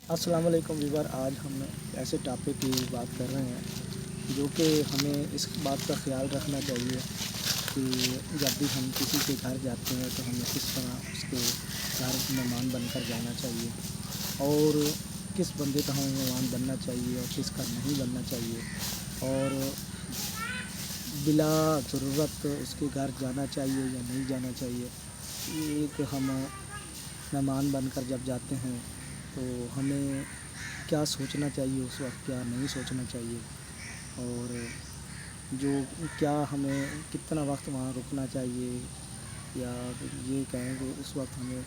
السلام علیکم ویور، آج ہم ایسے ٹاپک کی بات کر رہے ہیں جو کہ ہمیں اس بات کا خیال رکھنا چاہیے کہ جب بھی ہم کسی کے گھر جاتے ہیں تو ہمیں کس طرح اس کے گھر مہمان بن کر جانا چاہیے، اور کس بندے کا ہمیں مہمان بننا چاہیے اور کس کا نہیں بننا چاہیے، اور بلا ضرورت اس کے گھر جانا چاہیے یا نہیں جانا چاہیے۔ ایک ہم مہمان بن کر جب جاتے ہیں تو ہمیں کیا سوچنا چاہیے اس وقت، کیا نہیں سوچنا چاہیے، اور جو کیا ہمیں کتنا وقت وہاں رکنا چاہیے، یا یہ کہیں کہ اس وقت ہمیں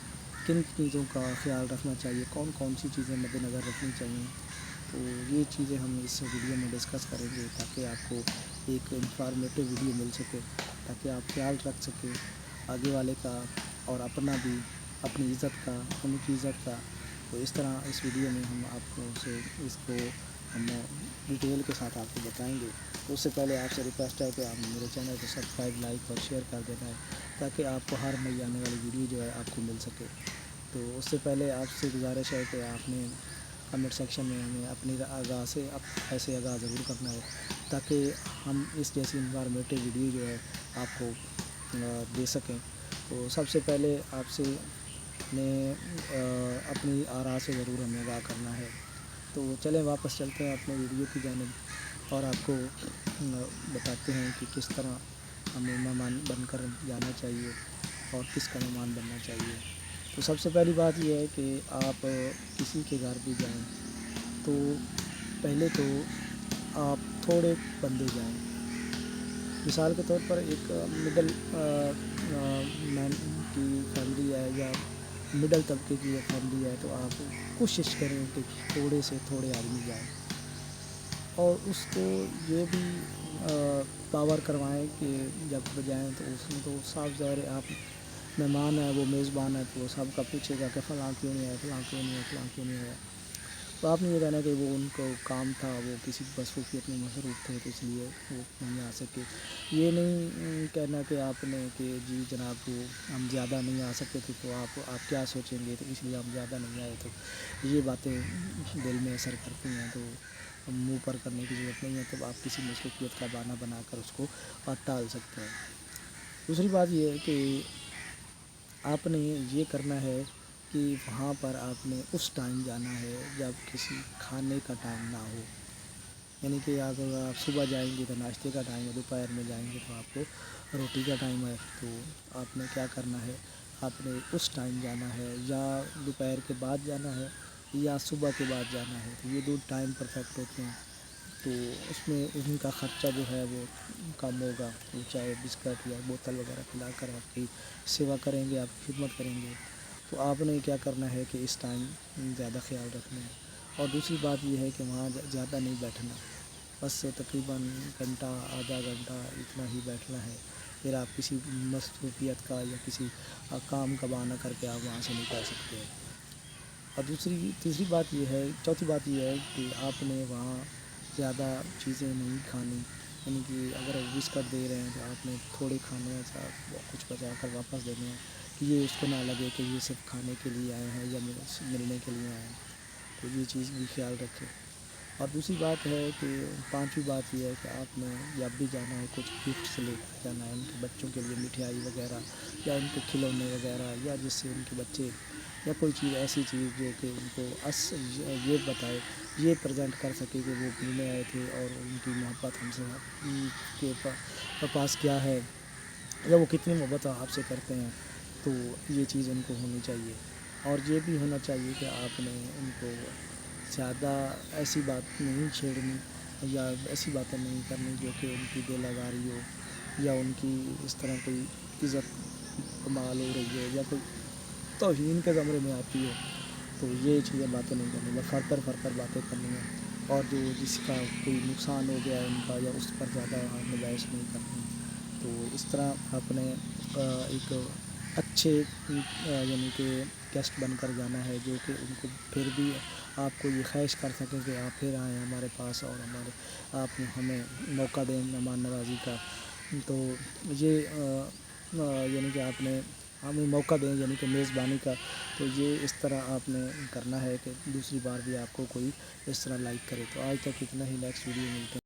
کن چیزوں کا خیال رکھنا چاہیے، کون کون سی چیزیں مد نظر رکھنی چاہیے۔ تو یہ چیزیں ہم اس ویڈیو میں ڈسکس کریں گے تاکہ آپ کو ایک انفارمیٹیو ویڈیو مل سکے، تاکہ آپ خیال رکھ سکیں آگے والے کا اور اپنا بھی، اپنی عزت کا، ان کی عزت کا۔ تو اس طرح اس ویڈیو میں ہم آپ کو اس کو ہم ڈیٹیل کے ساتھ آپ کو بتائیں گے۔ تو اس سے پہلے آپ سے ریکویسٹ ہے کہ آپ میرے چینل کو سبسکرائب، لائک اور شیئر کر دینا ہے تاکہ آپ کو ہر نئی آنے والی ویڈیو جو ہے آپ کو مل سکے۔ تو اس سے پہلے آپ سے گزارش ہے کہ آپ نے کمنٹ سیکشن میں ہمیں اپنی آگاہ سے ایسے آگاہ ضرور کرنا ہے تاکہ ہم اس جیسی انفارمیٹیو ویڈیو جو ہے آپ کو دے سکیں۔ تو سب سے پہلے آپ سے نے اپنی آراء سے ضرور ہمیں آگاہ کرنا ہے۔ تو چلیں واپس چلتے ہیں اپنے ویڈیو کی جانب اور آپ کو بتاتے ہیں کہ کس طرح ہمیں مہمان بن کر جانا چاہیے اور کس کا مہمان بننا چاہیے۔ تو سب سے پہلی بات یہ ہے کہ آپ کسی کے گھر بھی جائیں تو پہلے تو آپ تھوڑے بندے جائیں۔ مثال کے طور پر ایک مڈل مین کی فیملی ہے یا مڈل طبقے کی فیملی ہے تو آپ کوشش کریں کہ تھوڑے سے تھوڑے آدمی جائیں، اور اس کو یہ بھی پاور کروائیں کہ جب جائیں تو اس میں تو صاف ظاہر ہے آپ مہمان ہے، وہ میزبان ہے، تو وہ سب کا پوچھے گا کہ فلاں کیوں نہیں آیا، فلاں کیوں نہیں آیا، فلاں کیوں نہیں آیا۔ تو آپ نے یہ کہنا کہ وہ ان کو کام تھا، وہ کسی مصروفیت میں مصروف تھے تو اس لیے وہ نہیں آ سکے۔ یہ نہیں کہنا کہ آپ نے کہ جی جناب وہ ہم زیادہ نہیں آ سکتے تھے تو آپ کیا سوچیں گے تو اس لیے ہم زیادہ نہیں آئے، تو یہ باتیں دل میں اثر کرتی ہیں، تو منہ پر کرنے کی ضرورت نہیں ہے۔ تو آپ کسی مصروفیت کا بہانہ بنا کر اس کو ٹال سکتے ہیں۔ دوسری بات یہ ہے کہ آپ نے یہ کرنا ہے کہ وہاں پر آپ نے اس ٹائم جانا ہے جب کسی کھانے کا ٹائم نہ ہو، یعنی کہ اگر آپ صبح جائیں گے تو ناشتے کا ٹائم ہے، دوپہر میں جائیں گے تو آپ کو روٹی کا ٹائم ہے، تو آپ نے کیا کرنا ہے، آپ نے اس ٹائم جانا ہے، یا دوپہر کے بعد جانا ہے یا صبح کے بعد جانا ہے۔ تو یہ دو ٹائم پرفیکٹ ہوتے ہیں، تو اس میں ان کا خرچہ جو ہے وہ کم ہوگا۔ وہ چائے بسکٹ یا بوتل وغیرہ پلا کر آپ کی سیوا کریں گے، آپ کی خدمت کریں گے۔ تو آپ نے کیا کرنا ہے کہ اس ٹائم زیادہ خیال رکھنا ہے۔ اور دوسری بات یہ ہے کہ وہاں زیادہ نہیں بیٹھنا، بس تقریباً گھنٹہ، آدھا گھنٹہ اتنا ہی بیٹھنا ہے، پھر آپ کسی مصروفیت کا یا کسی کام کا بہانہ کر کے آپ وہاں سے نکل سکتے ہیں۔ اور تیسری بات یہ ہے، چوتھی بات یہ ہے کہ آپ نے وہاں زیادہ چیزیں نہیں کھانی، یعنی کہ اگر وہ بسکٹ دے رہے ہیں تو آپ نے تھوڑے کھانے ہیں، کچھ بچا کر واپس دینے ہیں، کہ یہ اس کو نہ لگے کہ یہ صرف کھانے کے لیے آئے ہیں یا ملنے کے لیے آئے ہیں۔ تو یہ چیز بھی خیال رکھیں۔ اور دوسری بات ہے کہ پانچویں بات یہ ہے کہ آپ نے جب بھی جانا ہے کچھ گفٹس لے کر جانا ہے، ان کے بچوں کے لیے مٹھائی وغیرہ یا ان کے کھلونے وغیرہ، یا جس سے ان کے بچے یا کوئی چیز ایسی چیز جو کہ ان کو یہ بتائے، یہ پریزنٹ کر سکے کہ وہ ملنے آئے تھے اور ان کی محبت ہم سے کے پاس کیا ہے، یا وہ کتنی محبت آپ سے کرتے ہیں۔ تو یہ چیز ان کو ہونی چاہیے۔ اور یہ بھی ہونا چاہیے کہ آپ نے ان کو زیادہ ایسی بات نہیں چھیڑنی یا ایسی باتیں نہیں کرنی جو کہ ان کی دل آزاری ہو، یا ان کی اس طرح کوئی عزت پامال ہو رہی ہے یا کوئی توہین کے زمرے میں آتی ہو، تو یہ چیزیں باتیں نہیں کرنی، بس فر پر باتیں کرنی ہیں، اور جو جس کا کوئی نقصان ہو گیا ہے ان کا، یا اس پر زیادہ نمائش نہیں کرنی۔ تو اس طرح آپ نے ایک اچھے یعنی کہ گیسٹ بن کر جانا ہے، جو کہ ان کو پھر بھی آپ کو یہ خواہش کر سکیں کہ آپ پھر آئیں ہمارے پاس اور آپ ہمیں موقع دیں مہمان نوازی کا۔ تو یہ یعنی کہ آپ نے ہمیں موقع دیں یعنی کہ میزبانی کا، تو یہ اس طرح آپ نے کرنا ہے کہ دوسری بار بھی آپ کو کوئی اس طرح لائک کرے۔ تو آج تک اتنا ہی، نیکسٹ ویڈیو ملتے ہیں۔